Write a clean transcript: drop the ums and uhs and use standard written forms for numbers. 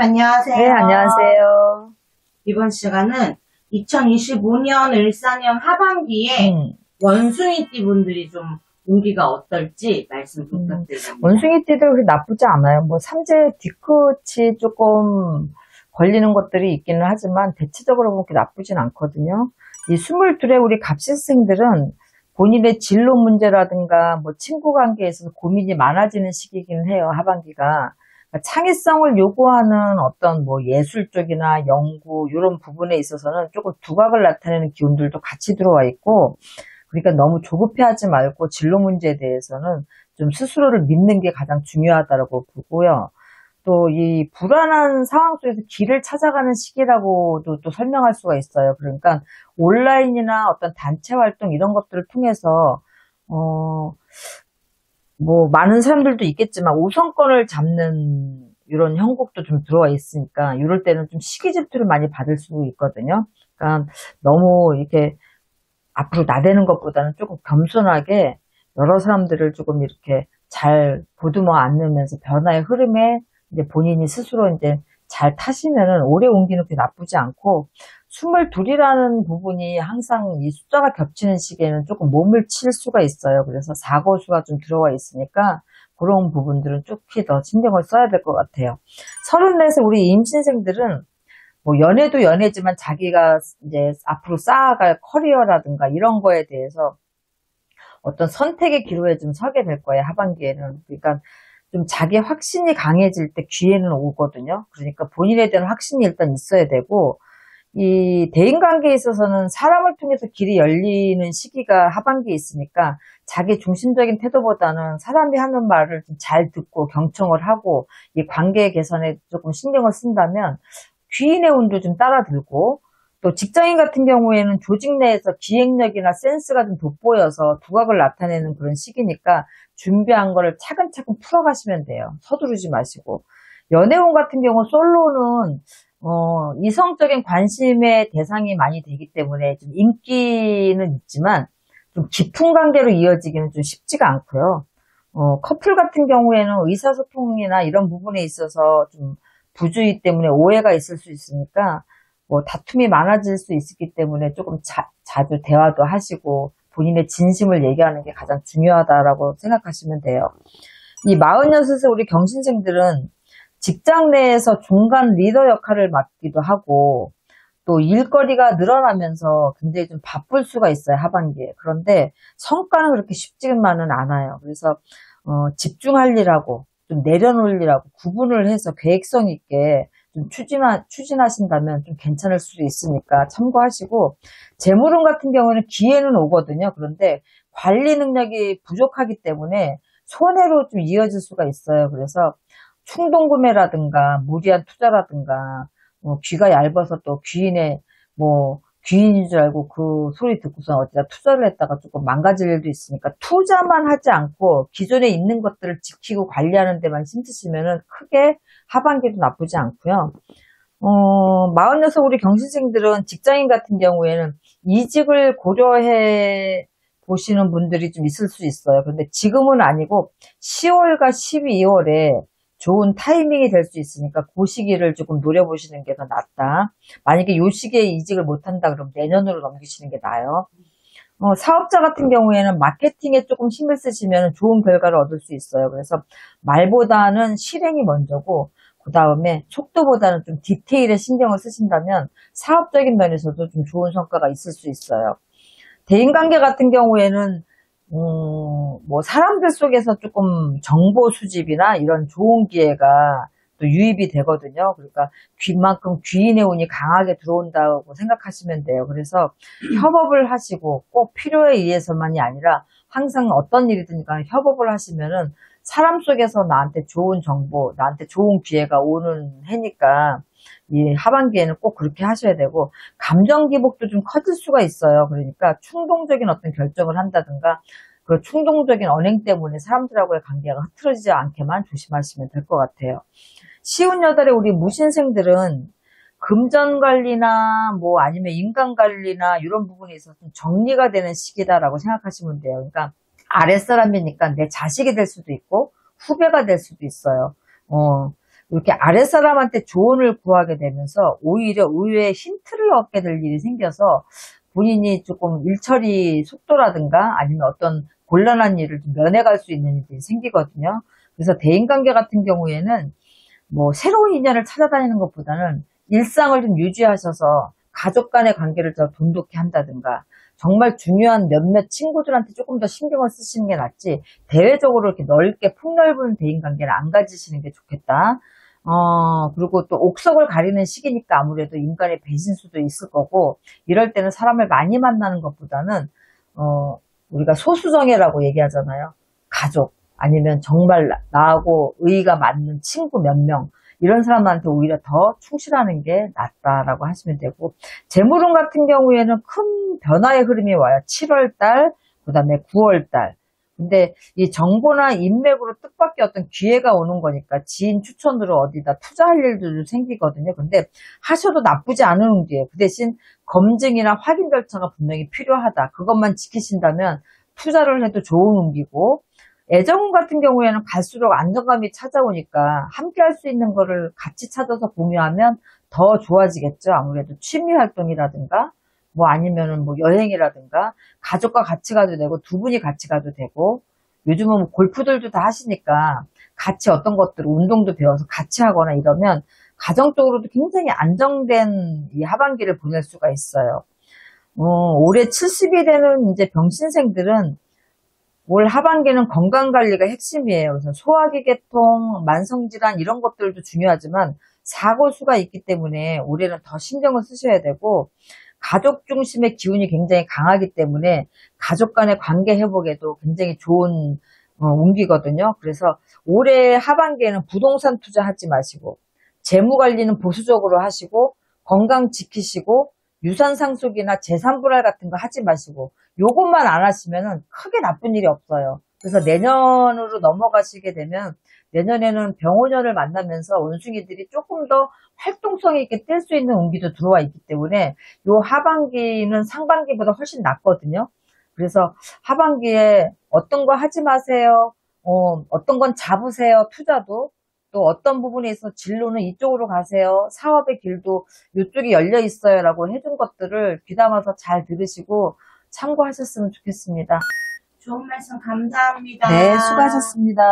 안녕하세요. 네, 안녕하세요. 이번 시간은 2025년 을사년 하반기에 원숭이띠 분들이 좀 운기가 어떨지 말씀 부탁드립니다. 원숭이띠도 그렇게 나쁘지 않아요. 뭐 삼재 뒤끝이 조금 걸리는 것들이 있기는 하지만 대체적으로 그렇게 나쁘진 않거든요. 이 22의 우리 갑신생들은 본인의 진로 문제라든가 뭐 친구 관계에 있어서 고민이 많아지는 시기이긴 해요. 하반기가. 그러니까 창의성을 요구하는 어떤 뭐 예술 쪽이나 연구 이런 부분에 있어서는 조금 두각을 나타내는 기운들도 같이 들어와 있고, 그러니까 너무 조급해하지 말고 진로 문제에 대해서는 좀 스스로를 믿는 게 가장 중요하다고 보고요. 또 이 불안한 상황 속에서 길을 찾아가는 시기라고도 또 설명할 수가 있어요. 그러니까 온라인이나 어떤 단체 활동 이런 것들을 통해서 뭐 많은 사람들도 있겠지만 우선권을 잡는 이런 형국도 좀 들어와 있으니까 이럴 때는 좀 시기 질투를 많이 받을 수 있거든요. 그러니까 너무 이렇게 앞으로 나대는 것보다는 조금 겸손하게 여러 사람들을 조금 이렇게 잘 보듬어 안으면서 변화의 흐름에 이제 본인이 스스로 이제 잘 타시면은 오래 옮기는 게 나쁘지 않고, 22이라는 부분이 항상 이 숫자가 겹치는 시기에는 조금 몸을 칠 수가 있어요. 그래서 사고수가 좀 들어와 있으니까 그런 부분들은 조금 더 신경을 써야 될 것 같아요. 34세 우리 임신생들은 뭐 연애도 연애지만 자기가 이제 앞으로 쌓아갈 커리어라든가 이런 거에 대해서 어떤 선택의 기로에 좀 서게 될 거예요. 하반기에는. 그러니까 좀 자기 확신이 강해질 때 기회는 오거든요. 그러니까 본인에 대한 확신이 일단 있어야 되고, 이 대인관계에 있어서는 사람을 통해서 길이 열리는 시기가 하반기에 있으니까 자기 중심적인 태도보다는 사람이 하는 말을 좀 잘 듣고 경청을 하고 이 관계 개선에 조금 신경을 쓴다면 귀인의 운도 좀 따라들고, 또 직장인 같은 경우에는 조직 내에서 기획력이나 센스가 좀 돋보여서 두각을 나타내는 그런 시기니까 준비한 거를 차근차근 풀어가시면 돼요. 서두르지 마시고. 연애운 같은 경우 솔로는 이성적인 관심의 대상이 많이 되기 때문에 좀 인기는 있지만 좀 깊은 관계로 이어지기는 좀 쉽지가 않고요. 커플 같은 경우에는 의사소통이나 이런 부분에 있어서 좀 부주의 때문에 오해가 있을 수 있으니까 뭐 다툼이 많아질 수 있기 때문에 조금 자주 대화도 하시고 본인의 진심을 얘기하는 게 가장 중요하다라고 생각하시면 돼요. 이 46세 우리 경신생들은 직장 내에서 중간 리더 역할을 맡기도 하고 또 일거리가 늘어나면서 굉장히 좀 바쁠 수가 있어요. 하반기에. 그런데 성과는 그렇게 쉽지만은 않아요. 그래서 집중할 일하고 좀 내려놓을 일하고 구분을 해서 계획성 있게 좀 추진하신다면 좀 괜찮을 수도 있으니까 참고하시고, 재물운 같은 경우는 기회는 오거든요. 그런데 관리 능력이 부족하기 때문에 손해로 좀 이어질 수가 있어요. 그래서 충동구매라든가 무리한 투자라든가 귀가 얇아서 또 귀인의 귀인인 줄 알고 그 소리 듣고서 어디다 투자를 했다가 조금 망가질 일도 있으니까 투자만 하지 않고 기존에 있는 것들을 지키고 관리하는 데만 힘쓰시면은 크게 하반기도 나쁘지 않고요. 46 우리 경신생들은 직장인 같은 경우에는 이직을 고려해 보시는 분들이 좀 있을 수 있어요. 그런데 지금은 아니고 10월과 12월에 좋은 타이밍이 될 수 있으니까 그 시기를 조금 노려보시는 게 더 낫다. 만약에 이 시기에 이직을 못한다 그러면 내년으로 넘기시는 게 나아요. 사업자 같은 경우에는 마케팅에 조금 힘을 쓰시면 좋은 결과를 얻을 수 있어요. 그래서 말보다는 실행이 먼저고 그 다음에 속도보다는 좀 디테일에 신경을 쓰신다면 사업적인 면에서도 좀 좋은 성과가 있을 수 있어요. 대인관계 같은 경우에는 뭐 사람들 속에서 조금 정보 수집이나 이런 좋은 기회가 또 유입이 되거든요. 그러니까 귀만큼 귀인의 운이 강하게 들어온다고 생각하시면 돼요. 그래서 협업을 하시고 꼭 필요에 의해서만이 아니라 항상 어떤 일이든 간에 협업을 하시면은 사람 속에서 나한테 좋은 정보, 나한테 좋은 기회가 오는 해니까 이 하반기에는 꼭 그렇게 하셔야 되고, 감정 기복도 좀 커질 수가 있어요. 그러니까 충동적인 어떤 결정을 한다든가 그 충동적인 언행 때문에 사람들하고의 관계가 흐트러지지 않게만 조심하시면 될 것 같아요. 시운 여달의 우리 무신생들은 금전 관리나 뭐 아니면 인간 관리나 이런 부분에 있어서 좀 정리가 되는 시기다라고 생각하시면 돼요. 그러니까 아랫사람이니까 내 자식이 될 수도 있고 후배가 될 수도 있어요. 이렇게 아랫사람한테 조언을 구하게 되면서 오히려 의외의 힌트를 얻게 될 일이 생겨서 본인이 조금 일처리 속도라든가 아니면 어떤 곤란한 일을 좀 면해갈 수 있는 일이 생기거든요. 그래서 대인관계 같은 경우에는 뭐 새로운 인연을 찾아다니는 것보다는 일상을 좀 유지하셔서 가족 간의 관계를 더 돈독히 한다든가 정말 중요한 몇몇 친구들한테 조금 더 신경을 쓰시는 게 낫지 대외적으로 이렇게 넓게 폭넓은 대인관계를 안 가지시는 게 좋겠다. 그리고 또 옥석을 가리는 시기니까 아무래도 인간의 배신수도 있을 거고, 이럴 때는 사람을 많이 만나는 것보다는, 우리가 소수정예라고 얘기하잖아요. 가족, 아니면 정말 나하고 의의가 맞는 친구 몇 명, 이런 사람한테 오히려 더 충실하는 게 낫다라고 하시면 되고, 재물운 같은 경우에는 큰 변화의 흐름이 와요. 7월 달, 그 다음에 9월 달. 근데 이 정보나 인맥으로 뜻밖의 어떤 기회가 오는 거니까 지인 추천으로 어디다 투자할 일도 생기거든요. 근데 하셔도 나쁘지 않은 운기예요. 그 대신 검증이나 확인 절차가 분명히 필요하다. 그것만 지키신다면 투자를 해도 좋은 운기고, 애정운 같은 경우에는 갈수록 안정감이 찾아오니까 함께 할 수 있는 거를 같이 찾아서 공유하면 더 좋아지겠죠. 아무래도 취미 활동이라든가 뭐 아니면은 뭐 여행이라든가 가족과 같이 가도 되고 두 분이 같이 가도 되고, 요즘은 뭐 골프들도 다 하시니까 같이 어떤 것들 운동도 배워서 같이 하거나 이러면 가정적으로도 굉장히 안정된 이 하반기를 보낼 수가 있어요. 올해 70이 되는 이제 병신생들은 올 하반기는 건강관리가 핵심이에요. 그래서 소화기계통, 만성질환 이런 것들도 중요하지만 사고수가 있기 때문에 올해는 더 신경을 쓰셔야 되고, 가족 중심의 기운이 굉장히 강하기 때문에 가족 간의 관계 회복에도 굉장히 좋은 운기거든요. 그래서 올해 하반기에는 부동산 투자하지 마시고 재무 관리는 보수적으로 하시고 건강 지키시고 유산 상속이나 재산 분할 같은 거 하지 마시고 요것만 안 하시면은 크게 나쁜 일이 없어요. 그래서 내년으로 넘어가시게 되면 내년에는 병호년을 만나면서 원숭이들이 조금 더 활동성 있게 뛸 수 있는 운기도 들어와 있기 때문에 요 하반기는 상반기보다 훨씬 낫거든요. 그래서 하반기에 어떤 거 하지 마세요. 어떤 건 잡으세요. 투자도. 또 어떤 부분에 있어 진로는 이쪽으로 가세요. 사업의 길도 이쪽이 열려 있어요. 라고 해준 것들을 귀담아서 잘 들으시고 참고하셨으면 좋겠습니다. 좋은 말씀 감사합니다. 네, 수고하셨습니다.